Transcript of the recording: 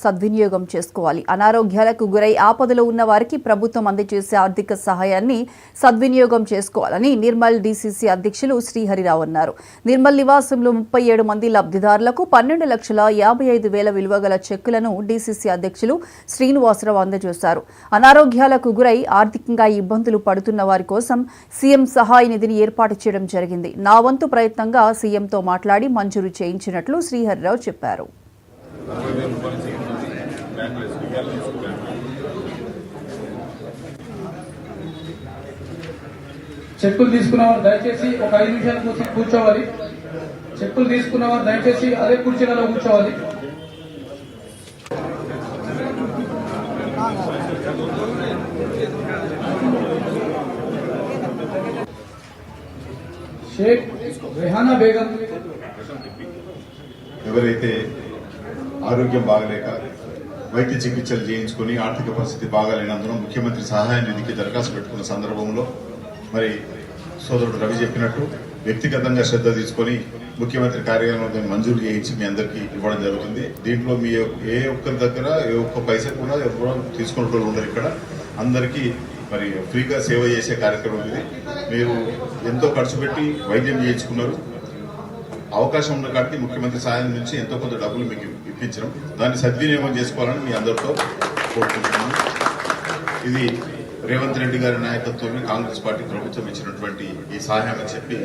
సద్వినియోగం చేసుకోవాలి. అనారోగ్యాలకు గురై ఆపదలో ఉన్న వారికి ప్రభుత్వం అందజేసే ఆర్థిక సహాయాన్ని సద్వినియోగం చేసుకోవాలని నిర్మల్ డీసీసీ అధ్యక్షులు శ్రీహరిరావు అన్నారు. నిర్మల్ నివాసంలో 37 మంది లబ్ధిదారులకు 12,55,000 విలువ గల చెక్కులను డీసీసీ అధ్యక్షులు శ్రీనివాసరావు అందజేశారు. అనారోగ్యాలకు గురై ఆర్థికంగా ఇబ్బందులు పడుతున్న వారి కోసం సీఎం సహాయ నిధిని ఏర్పాటు చేయడం జరిగింది. నా వంతు ప్రయత్నంగా సీఎంతో మాట్లాడి మంజూరు చేయించినట్లు శ్రీహరిరావు చెప్పారు. చెక్కులు తీసుకున్నవారు దయచేసి ఒక 5 నిమిషాల కోసం కూర్చోవాలి. చెక్కులు తీసుకున్నవారు దయచేసి అదే కుర్చీలలో కూర్చోవాలి. షేక్ రెహానా బేగం ఎవరైతే ఆరోగ్యం బాగలేక వైద్య చికిత్సలు చేయించుకుని ఆర్థిక పరిస్థితి బాగాలేనందున ముఖ్యమంత్రి సహాయ నిధికి దరఖాస్తు పెట్టుకున్న సందర్భంలో మరి సోదరుడు రవి చెప్పినట్టు వ్యక్తిగతంగా శ్రద్ధ తీసుకొని ముఖ్యమంత్రి కార్యాలయంలో మంజూరు చేయించి మీ అందరికీ ఇవ్వడం జరుగుతుంది. దీంట్లో మీ ఏ ఒక్కరి దగ్గర ఏ ఒక్క పైసా కూడా ఎవరు తీసుకున్న ఉండరు. ఇక్కడ అందరికీ మరి ఫ్రీగా సేవ చేసే కార్యక్రమం ఇది. మీరు ఎంతో ఖర్చు పెట్టి వైద్యం చేయించుకున్నారు. అవకాశం ఉన్న కాడికి ముఖ్యమంత్రి సాయం నుంచి ఎంతో కొంత డబ్బులు మీకు ఇప్పించడం, దాన్ని సద్వినియోగం చేసుకోవాలని మీ అందరితో కోరుకుంటున్నాను. ఇది రేవంత్ రెడ్డి గారి నాయకత్వంలో కాంగ్రెస్ పార్టీ ప్రభుత్వం ఇచ్చినటువంటి ఈ సహాయం అని చెప్పి